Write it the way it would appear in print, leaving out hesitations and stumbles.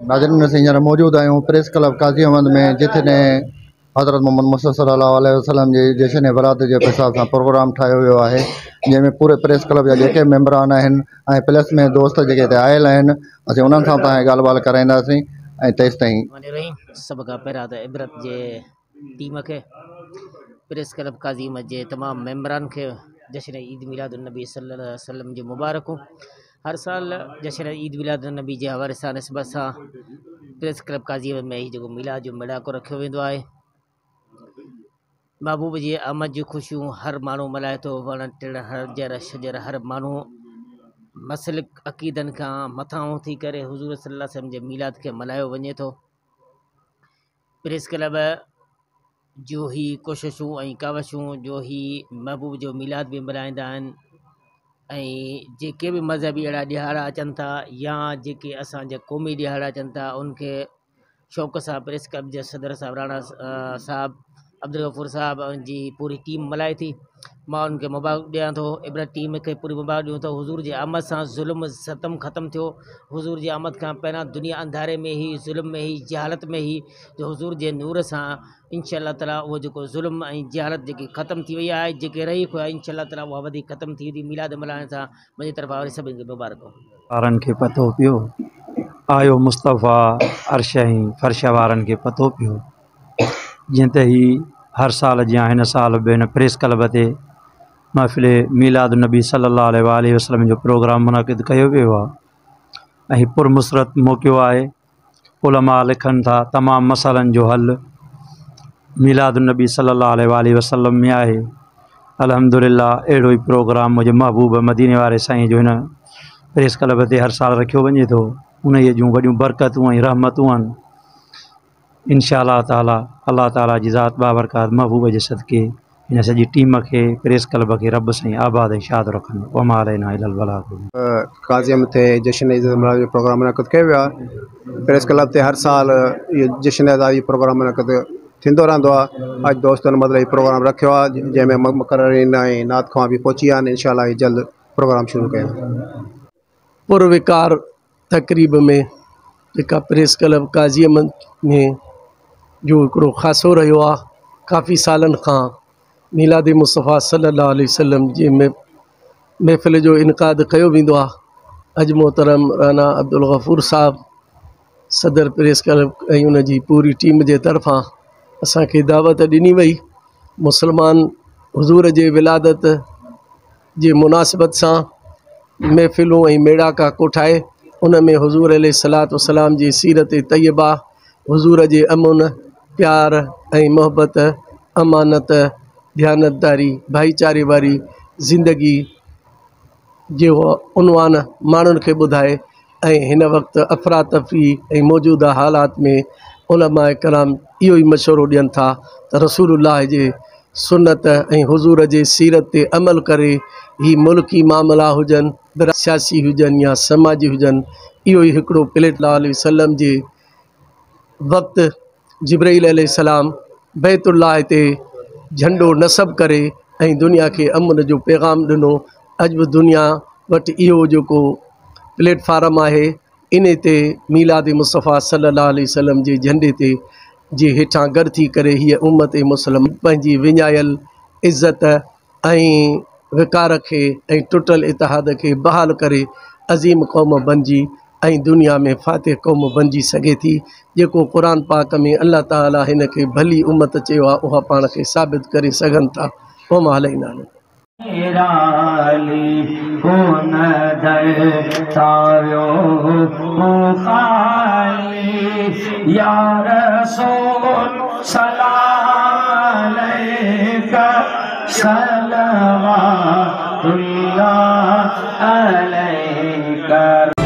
नाज़रीन से हींअर मौजूद आहियूं प्रेस क्लब काज़ी अहमद में, जिथे हज़रत मोहम्मद मुस्तफ़ा सल्लल्लाहु अलैहि वसल्लम जे जश्न बरात जे हिसाब सां प्रोग्राम ठाहियो वियो आहे, जंहिंमें पूरे प्रेस क्लब जा जेके मेंबरान आहिनि ऐं प्लस में दोस्त जेके हिते आयल आहिनि, असीं उन्हनि सां तव्हांखे ॻाल्हि ॿाल्हि कराईंदासीं। ऐं तेसि ताईं सभ खां पहिरियां त इबरत जे टीम खे, प्रेस क्लब काज़ी अहमद जे तमामु मेंबरान खे जश्न ईद मिलादुन्नबी सल्लल्लाहु अलैहि वसल्लम जी मुबारकूं। हर साल जश्न ईद मिलादुन्नबी जे हवाले सां निस्बत सां प्रेस क्लब काज़ी अहमद में ही जेको मिलाद जो मिड़ाको रखियो वेंदो आहे। महबूब जी आमद जी ख़ुशियूं हर माण्हू मल्हाए थो, वण टिण हर जर शजर हर माण्हू मसलिक अक़ीदनि खां मथां थी करे हुज़ूर सल्लल्लाहु अलैहि वसल्लम जे मिलाद खे मल्हायो वञे थो। प्रेस क्लब जो ही कोशिशूं ऐं कावशूं जो ही महबूब जो मिलाद बि मल्हाईंदा आहिनि, ऐं जेके बि मज़हबी अहिड़ा ॾिहाड़ा अचनि था या जेके असांजा क़ौमी ॾिहाड़ा अचनि था, उनखे शौक़ सां प्रेस क्लब जे सदर साहब राणा साहब अब्दुल गफ़ूर साहब जी पूरी टीम मल्हाए थी। मां उनखे मुबारक ॾियां थो, इबरत टीम खे पूरी मुबारक ॾियूं थो। हुज़ूर जी आमद सां ज़ुल्म सतम ख़त्म थियो। हुज़ूर जी आमद खां पहिरां दुनिया अंधारे में ही, ज़ुल्म में ही, जहालत में ही, जो हुज़ूर जे नूर सां इंशाअल्लाह ताला उहो जेको ज़ुल्म ऐं जहालत जेकी ख़त्म थी वई आहे, जेके रही हुआ इंशाअल्लाह ताला उहा वधीक ख़त्म थी वेंदी। मिलाद मल्हाइण सां मुंहिंजी तरफ़ां वरी सभिनी खे मुबारक वारनि खे पतो पियो आयो मुस्तफ़ा, अर्श ऐं फ़र्श वारनि खे पतो पियो। जीअं त ही हर साल जीअं हिन साल बि हिन प्रेस क्लब ते महफ़िल मीलाद नबी सल्लल्लाहु अलैहि वसल्लम जो प्रोग्राम मुनाक़िद कयो वियो आहे ऐं पुरमुसरत मौक़ो आहे। उलमा लिखनि था तमामु मसइलनि जो हल मीलाद नबी सल्लल्लाहु अलैहि वसल्लम में आहे। अल्हम्दुलिल्लाह अहिड़ो ई प्रोग्राम मुंहिंजे महबूब मदीने वारे साईं जो हिन प्रेस क्लब ते हर साल रखियो वञे थो। उन जूं वॾियूं बरकतूं ऐं रहमतूं आहिनि। इंशाअल्लाह ताला अल्लाह ताला जी ज़ात बाबरकात महबूब जे सदके हिन सॼी टीम खे प्रेस क्लब खे रब साईं आबाद ऐं शाद रखनि। वमा अलैना इल्लल बलाग। काज़ी अहमद ते जश्न ईद जो प्रोग्राम मुनक़िद कयो वियो आहे। प्रेस क्लब ते हर साल इहो जश्न जी प्रोग्राम मुनक़िद थींदो रहंदो आहे। अॼु दोस्तनि मतिलबु हीउ प्रोग्राम रखियो आहे, जंहिंमें मुक़ररीन ऐं नात ख़्वां बि पहुची विया आहिनि। इंशाअल्लाह हीउ जल्द प्रोग्राम शुरू कयूं। पुरविकार तक़रीब में जेका प्रेस क्लब काज़ी अहमद में जो हिकिड़ो ख़ासो रहियो आहे, काफ़ी सालनि खां मीलाद मुस्तफ़ा सल्लल्लाहु अलैहि वसल्लम जे महफ़िल जो इनक़ाद कयो वेंदो आहे। अॼु मोहतरम राना अब्दुल गफ़ूर साहब सदर प्रेस क्लब ऐं उन जी पूरी टीम जे तरफ़ां असांखे दावत ॾिनी वई। मुसलमान हुज़ूर जे विलादत जे मुनासिबत सां महफ़िलूं ऐं मेड़ाका कोठाए उन में हुज़ूर अलैहिस्सलातु वस्सलाम जी सीरत तय्यबा, हुज़ूर जे अमुन प्यार ऐं मोहब्बत, अमानत, ध्यानतदारी, भाईचारे वारी ज़िंदगी जो उनवान माण्हुनि खे ॿुधाए ऐं हिन वक़्तु अफ़रातफ़री ऐं मौजूदा हालात में उलमाए कराम इहो ई मशवरो ॾियनि था त रसूलुल्लाह जे सुन्नत ऐं हुज़ूर जे सीरत ते अमल करे ही मुल्की मामला हुजनि, सियासी हुजनि या समाजी हुजनि, इहो ई हिकिड़ो सल्लल्लाहु अलैहि वसल्लम जे वक़्तु जिब्राईल अलैहिस्सलाम बैतुल्लाह ते झंडो नसब करे ऐं दुनिया खे अमन जो पैगाम ॾिनो। अॼु बि दुनिया वटि इहो जेको प्लेटफार्म आहे, इन ते मीलाद मुस्तफ़ा सल्लल्लाहु अलैहि वसल्लम जे झंडे ते जे हेठां गॾु थी करे हीअ उम्मत मुस्लिम पंहिंजी विञायल इज़त ऐं विकार खे ऐं टुटल इतिहाद खे बहाल करे अज़ीम क़ौम बणिजी ऐं दुनिया में फ़ातिह क़ौम बणिजी सघे थी। जेको क़ुरान पाक में अल्लाह ताला हिन खे भली उम्मत चयो आहे, उहा पाण खे साबित करे सघनि था। वमा अलैना या रसूल सलाम अलैका सलवातुल्लाह अलैका।